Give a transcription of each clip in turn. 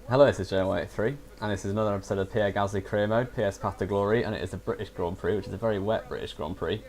Hello, this is JM183, and this is another episode of Pierre Gasly Career Mode, Pierre's Path to Glory, and it is the British Grand Prix, which is a very wet British Grand Prix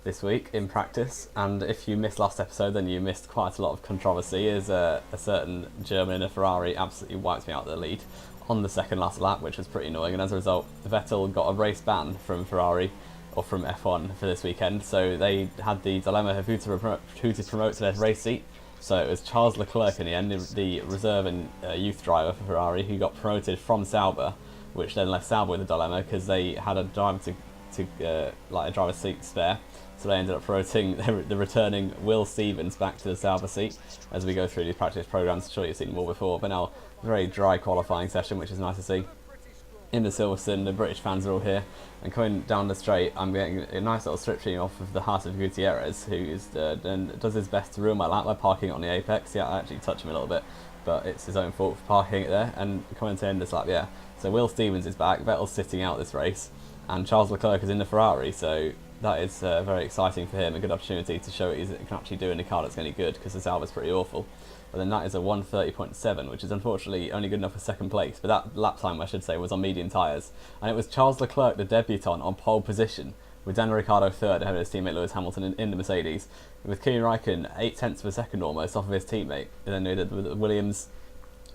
this week in practice. And if you missed last episode, then you missed quite a lot of controversy, as a certain German in a Ferrari absolutely wiped me out of the lead on the second last lap, which was pretty annoying, and as a result, Vettel got a race ban from Ferrari, or from F1 for this weekend, so they had the dilemma of who to promote to their race seat. So it was Charles Leclerc in the end, the reserve and youth driver for Ferrari, who got promoted from Sauber, which then left Sauber with a dilemma because they had a driver a driver's seat spare. So they ended up promoting the returning Will Stevens back to the Sauber seat as we go through these practice programs. I'm sure you've seen them all before, but now a very dry qualifying session, which is nice to see. In the Silverstone, the British fans are all here, and coming down the straight, I'm getting a nice little strip stream off of the heart of Gutierrez, who does his best to ruin my lap by parking on the apex. Yeah, I actually touch him a little bit, but it's his own fault for parking it there. And coming to end this lap, yeah. So Will Stevens is back, Vettel's sitting out this race, and Charles Leclerc is in the Ferrari, so that is very exciting for him, a good opportunity to show what he can actually do in a car that's any good, because the Sauber's pretty awful. But then that is a 1:30.7, which is unfortunately only good enough for second place. But that lap time, I should say, was on medium tyres. And it was Charles Leclerc, the debutant, on pole position, with Daniel Ricciardo third ahead of his teammate Lewis Hamilton in the Mercedes, with Kimi Räikkönen 8/10 of a second almost off of his teammate. And then the Williams,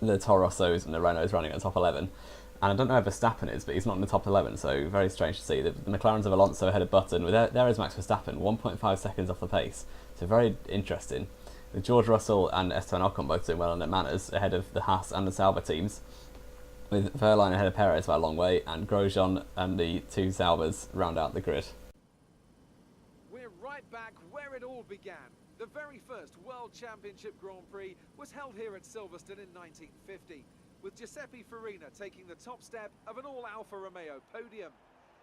the Toro Rossos and the Renaults running at the top 11. And I don't know where Verstappen is, but he's not in the top 11, so very strange to see. The McLarens of Alonso ahead of Button. There is Max Verstappen, 1.5 seconds off the pace. So very interesting. With George Russell and Esteban Ocon both doing well on their manners, ahead of the Haas and the Sauber teams, with Verline ahead of Perez by a long way, and Grosjean and the two Saubers round out the grid. We're right back where it all began. The very first World Championship Grand Prix was held here at Silverstone in 1950, with Giuseppe Farina taking the top step of an all-Alfa Romeo podium.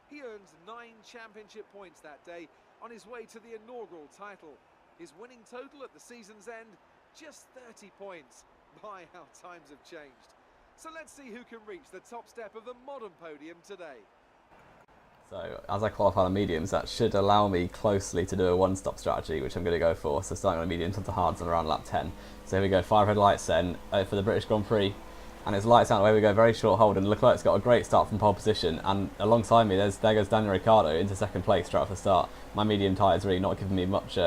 He earned 9 championship points that day on his way to the inaugural title. His winning total at the season's end, just 30 points. My, how times have changed. So let's see who can reach the top step of the modern podium today. So, as I qualify on mediums, that should allow me closely to do a one-stop strategy, which I'm going to go for. So starting on mediums onto hards and around lap 10. So here we go, 5 red lights then for the British Grand Prix. And it's lights out, away we go, very short hold, and Leclerc's got a great start from pole position, and alongside me there goes Daniel Ricciardo into second place straight off the start. My medium tyres really not giving me much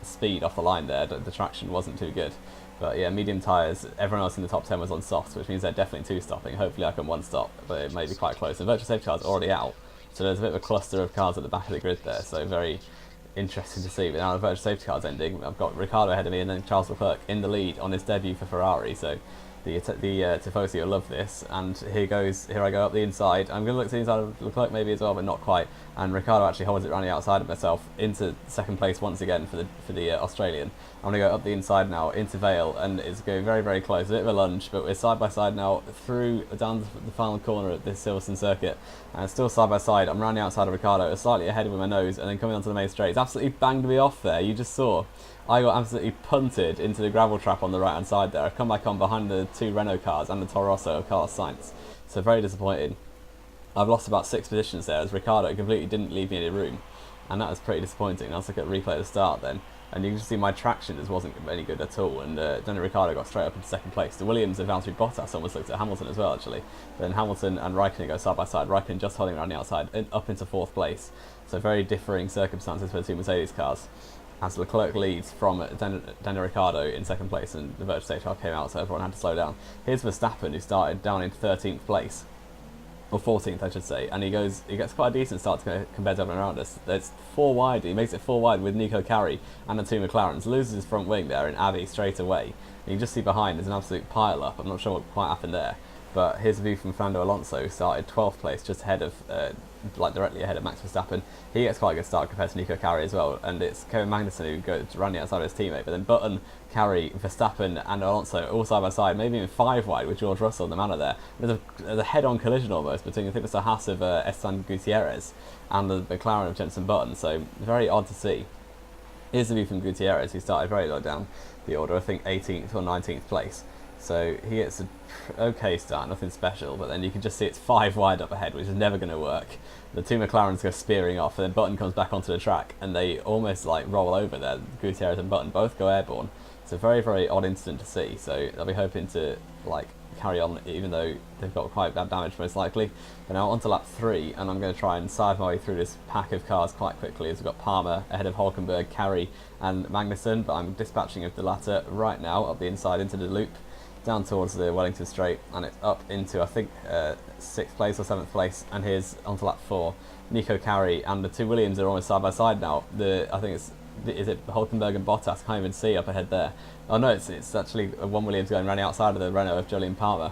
speed off the line there, the traction wasn't too good. But yeah, medium tyres, everyone else in the top 10 was on softs, which means they're definitely 2-stopping. Hopefully I can 1-stop, but it may be quite close. And virtual safety car's already out, so there's a bit of a cluster of cars at the back of the grid there, so very interesting to see. But now the virtual safety car's ending, I've got Ricciardo ahead of me and then Charles Leclerc in the lead on his debut for Ferrari, so the Tifosi will love this. And here I go up the inside. I'm going to look to the inside of Leclerc maybe as well, but not quite. And Ricciardo actually holds it around the outside of myself into second place once again for the Australian. I'm going to go up the inside now into Vale, and it's going very, very close. A bit of a lunge, but we're side by side now down the final corner of this Silverstone circuit. And still side by side. I'm around the outside of Ricciardo, slightly ahead with my nose, and then coming onto the main straight. It's absolutely banged me off there. You just saw. I got absolutely punted into the gravel trap on the right hand side there. I've come back on behind the 2 Renault cars and the Toro Rosso of Carlos Sainz. So very disappointed. I've lost about 6 positions there as Ricciardo completely didn't leave me any room. And that was pretty disappointing. Let's look at replay at the start then. And you can just see my traction just wasn't any good at all. And Daniel Ricciardo got straight up into second place. The Williams advanced with Bottas, almost looked at Hamilton as well actually. But then Hamilton and Raikkonen go side by side. Raikkonen just holding around the outside up into 4th place. So very differing circumstances for the 2 Mercedes cars. As Leclerc leads from Daniel Ricciardo in second place, and the virtual safety car came out, so everyone had to slow down. Here's Verstappen, who started down in 13th place, or 14th I should say, and he gets quite a decent start compared to everyone around us. It's 4 wide, he makes it 4 wide with Nico Carey and the 2 McLarens, loses his front wing there in Avi straight away. And you can just see behind there's an absolute pile up. I'm not sure what quite happened there. But here's a view from Fernando Alonso, who started 12th place, just ahead of, directly ahead of Max Verstappen. He gets quite a good start compared to Nico Carey as well, and it's Kevin Magnussen who goes running outside of his teammate. But then Button, Carey, Verstappen, and Alonso all side by side, maybe even 5 wide with George Russell, the manner there. There's a head-on collision almost between, I think it's the Haas of Esteban Gutierrez and the McLaren of Jenson Button. So very odd to see. Here's the view from Gutierrez, who started very low down the order, I think 18th or 19th place. So he gets an okay start, nothing special, but then you can just see it's 5 wide up ahead, which is never going to work. The 2 McLarens go spearing off, and then Button comes back onto the track, and they almost like roll over there. Gutierrez and Button both go airborne. It's a very, very odd incident to see, so I'll be hoping to like carry on, even though they've got quite bad damage most likely. But now onto lap 3, and I'm going to try and side my way through this pack of cars quite quickly, as we've got Palmer ahead of Hulkenberg, Carey and Magnussen, but I'm dispatching of the latter right now up the inside into the loop, down towards the Wellington straight, and it's up into, I think, 6th place or 7th place, and here's onto lap 4. Nico Carey and the two Williams are almost side by side now. I think is it Hulkenberg and Bottas? I can't even see up ahead there. Oh no, it's actually one Williams going running outside of the Renault of Jolyon Palmer.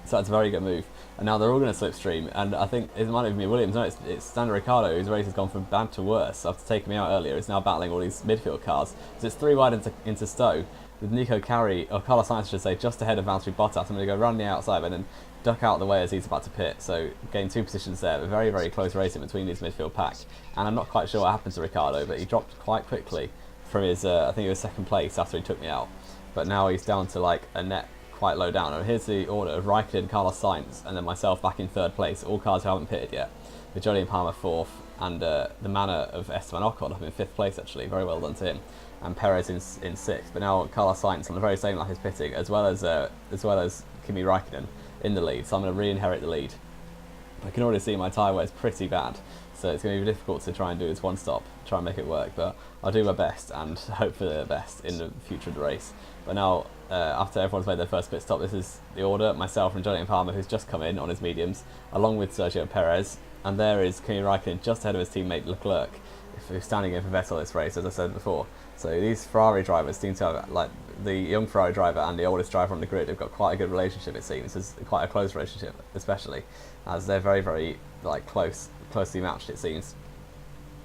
So that's a very good move. And now they're all going to slipstream, and I think it might even be Williams. No, it's Daniel Ricciardo, whose race has gone from bad to worse after taking me out earlier. Is now battling all these midfield cars. So it's 3 wide into Stowe, with Nico Carey, or Carlos Sainz I should say, just ahead of Valtteri Bottas. I'm going to go round the outside and then duck out of the way as he's about to pit. So gain 2 positions there. Very, very close racing between these midfield pack. And I'm not quite sure what happened to Ricciardo, but he dropped quite quickly from his, I think it was 2nd place after he took me out. But now he's down to like a net quite low down. And here's the order of Raikkonen, Carlos Sainz, and then myself back in 3rd place. All cars who haven't pitted yet. With Jolyon Palmer 4th, and the manner of Esteban Ocon up in 5th place actually. Very well done to him. And Perez in 6th. But now Carlos Sainz on the very same lap is pitting, as well as Kimi Raikkonen in the lead. So I'm going to re-inherit the lead. I can already see my tyre wear is pretty bad, so it's going to be difficult to try and do this one stop, try and make it work, but I'll do my best and hope for the best in the future of the race. But now, after everyone's made their first pit stop, this is the order: myself and Jolyon Palmer, who's just come in on his mediums, along with Sergio Perez, and there is Kimi Raikkonen just ahead of his teammate Leclerc, who's standing in for Vettel this race, as I said before. So these Ferrari drivers seem to have, like, the young Ferrari driver and the oldest driver on the grid have got quite a good relationship, it seems. It's quite a close relationship, especially, as they're very, very, like, closely matched, it seems.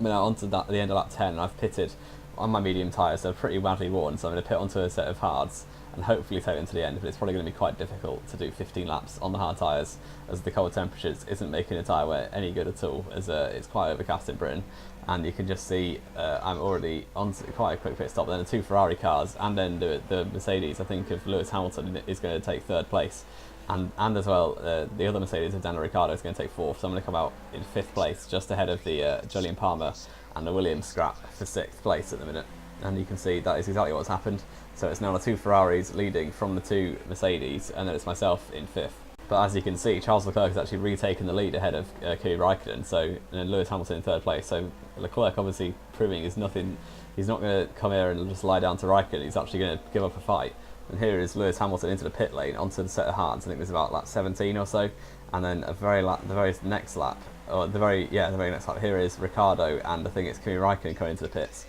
But now onto the end of lap 10, I've pitted on my medium tyres. They're pretty badly worn, so I'm going to pit onto a set of hards and hopefully take them to the end, but it's probably going to be quite difficult to do 15 laps on the hard tyres, as the cold temperatures isn't making the tyre wear any good at all, as it's quite overcast in Britain. And you can just see I'm already on quite a quick pit stop. Then the 2 Ferrari cars, and then the Mercedes, I think, of Lewis Hamilton is going to take 3rd place, and as well the other Mercedes of Daniel Ricciardo is going to take 4th. So I'm going to come out in 5th place, just ahead of the Jolyon Palmer and the Williams scrap for 6th place at the minute. And you can see that is exactly what's happened. So it's now the 2 Ferraris leading from the 2 Mercedes, and then it's myself in 5th. But as you can see, Charles Leclerc has actually retaken the lead ahead of Kimi Raikkonen, and then Lewis Hamilton in 3rd place. So Leclerc obviously proving is nothing. He's not going to come here and just lie down to Raikkonen. He's actually going to give up a fight. And here is Lewis Hamilton into the pit lane, onto the set of hards. I think it was about lap 17 or so. And then the very next lap, here is Ricciardo, and I think it's Kimi Raikkonen coming into the pits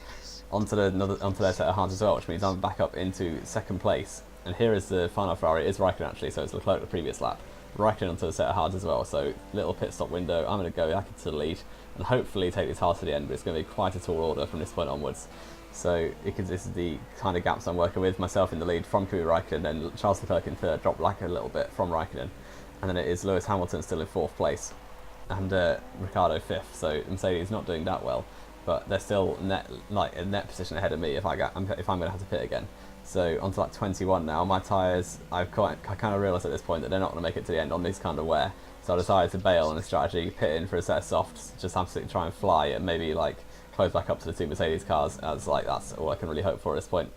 onto their set of hards as well, which means I'm back up into 2nd place. And here is the final Ferrari. It is Raikkonen actually, so it's Leclerc the previous lap. Raikkonen onto the set of hards as well, so little pit stop window. I'm going to go back into the lead and hopefully take these hards to the end, but it's going to be quite a tall order from this point onwards. So this is the kind of gaps I'm working with. Myself in the lead from Kimi Raikkonen, then Charles Leclerc in 3rd, dropped back a little bit from Raikkonen, and then it is Lewis Hamilton still in 4th place, and Ricciardo 5th. So Mercedes not doing that well, but they're still in net position ahead of me if I'm going to have to pit again. So onto lap 21 now. My tyres, I kind of realised at this point that they're not going to make it to the end on this kind of wear. So I decided to bail on a strategy, pit in for a set of softs, just absolutely try and fly and maybe like close back up to the 2 Mercedes cars, as like that's all I can really hope for at this point.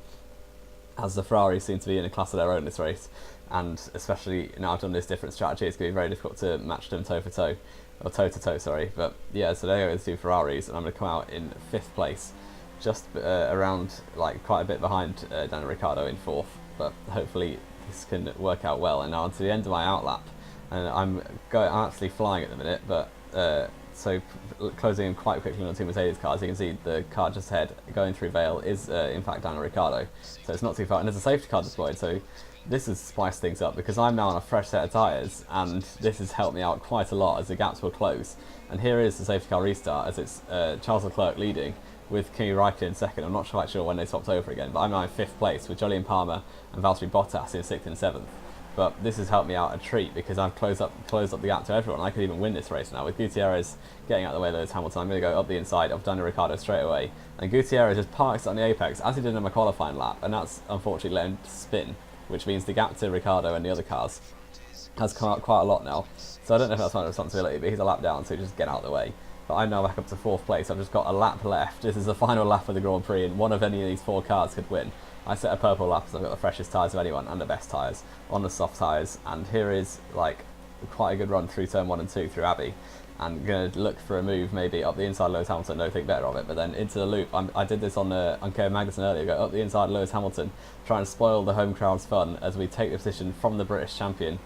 As the Ferraris seem to be in a class of their own this race, and especially now I've done this different strategy, it's going to be very difficult to match them toe to toe, sorry. But yeah, so there go the 2 Ferraris, and I'm going to come out in 5th place, just around, like, quite a bit behind Daniel Ricciardo in 4th, but hopefully this can work out well. And now onto the end of my outlap, and I'm actually flying at the minute, but so closing in quite quickly on the 2 Mercedes cars. You can see the car just ahead going through Vale is in fact Daniel Ricciardo, so it's not too far, and there's a safety car deployed, so this has spiced things up because I'm now on a fresh set of tyres, and this has helped me out quite a lot as the gaps will close. And here is the safety car restart, as it's Charles Leclerc leading with Kimi Raikkonen in 2nd. I'm not quite sure when they swapped over again, but I'm now in 5th place with Jolyon Palmer and Valtteri Bottas in 6th and 7th. But this has helped me out a treat because I've closed up the gap to everyone. I could even win this race now with Gutierrez getting out of the way of Lewis Hamilton. I'm going to go up the inside of Daniel Ricciardo straight away, and Gutierrez just parks on the apex as he did in my qualifying lap, and that's unfortunately let him spin, which means the gap to Ricciardo and the other cars has come out quite a lot now. So I don't know if that's my responsibility, but he's a lap down, so just get out of the way. But I'm now back up to 4th place. I've just got a lap left. This is the final lap of the Grand Prix, and one of any of these 4 cars could win. I set a purple lap, so I've got the freshest tyres of anyone and the best tyres on the soft tyres, and here is like quite a good run through turn 1 and 2 through Abbey, and going to look for a move maybe up the inside Lewis Hamilton, no think better of it, but then into the loop. I did this on Kevin Magnussen earlier, go up the inside Lewis Hamilton, try and spoil the home crowd's fun as we take the position from the British champion,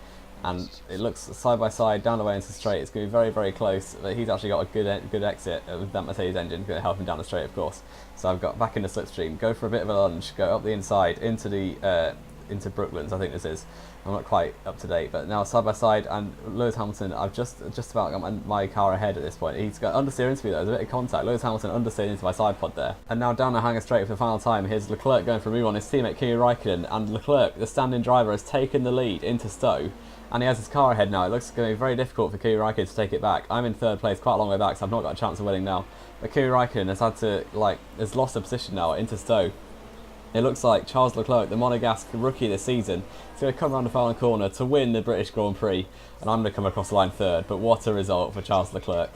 and it looks side by side down the way into the straight. It's going to be very, very close, but he's actually got a good exit with that Mercedes engine, going to help him down the straight, of course. So I've got back in the slipstream, go for a bit of a lunge, go up the inside into the into Brooklands, I think this is. I'm not quite up to date, but now side by side, and Lewis Hamilton, I've just about got my car ahead at this point. He's got understeer into me though, there's a bit of contact. Lewis Hamilton understeered into my side pod there. And now down the hanger straight for the final time, here's Leclerc going for a move on his teammate Kimi Raikkonen, and Leclerc, the standing driver, has taken the lead into Stowe, and he has his car ahead now. It looks going to be very difficult for Kimi Raikkonen to take it back. I'm in third place, quite a long way back, so I've not got a chance of winning now. But Kimi Raikkonen has had to, has lost a position now into Stowe. It looks like Charles Leclerc, the Monegasque rookie this season, is going to come around the final corner to win the British Grand Prix, and I'm going to come across the line third. But what a result for Charles Leclerc.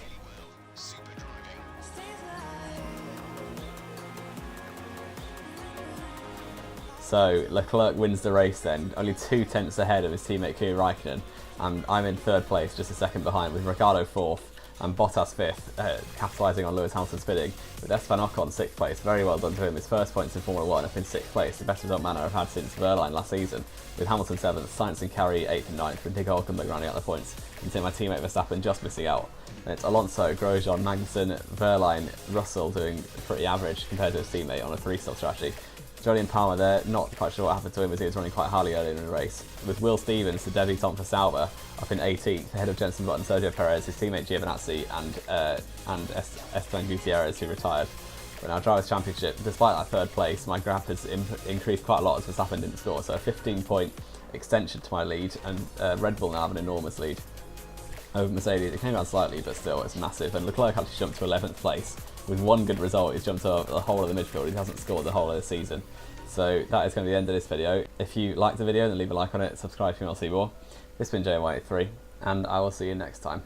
So Leclerc wins the race then, only 2 tenths ahead of his teammate Kimi Raikkonen, and I'm in third place, just a second behind, with Ricciardo fourth and Bottas fifth, capitalising on Lewis Hamilton spinning, with Esteban Ocon sixth place. Very well done to him, his first points in Formula 1 up in sixth place, the best result manner I've had since Verline last season, with Hamilton seventh, Sainz and Carey eighth and ninth, with Nico Hülkenberg rounding out the points, and my teammate Verstappen just missing out. And it's Alonso, Grosjean, Magnussen, Verline, Russell doing pretty average compared to his teammate on a 3-stop strategy. Jolyon Palmer there, not quite sure what happened to him as he was running quite highly earlier in the race. With Will Stevens, the debutant for Sauber, up in 18th, ahead of Jenson Button, Sergio Perez, his teammate Giovinazzi, and Esteban Gutierrez, who retired. But now Drivers' Championship, despite that third place, my graph has increased quite a lot as Verstappen didn't score, so a 15-point extension to my lead, and Red Bull now have an enormous lead over Mercedes. It came down slightly, but still, it's massive. And Leclerc actually jumped to 11th place. With one good result, he's jumped over the whole of the midfield. He hasn't scored the whole of the season. So that is going to be the end of this video. If you liked the video, then leave a like on it, subscribe if you want to see more. This has been JM183, and I will see you next time.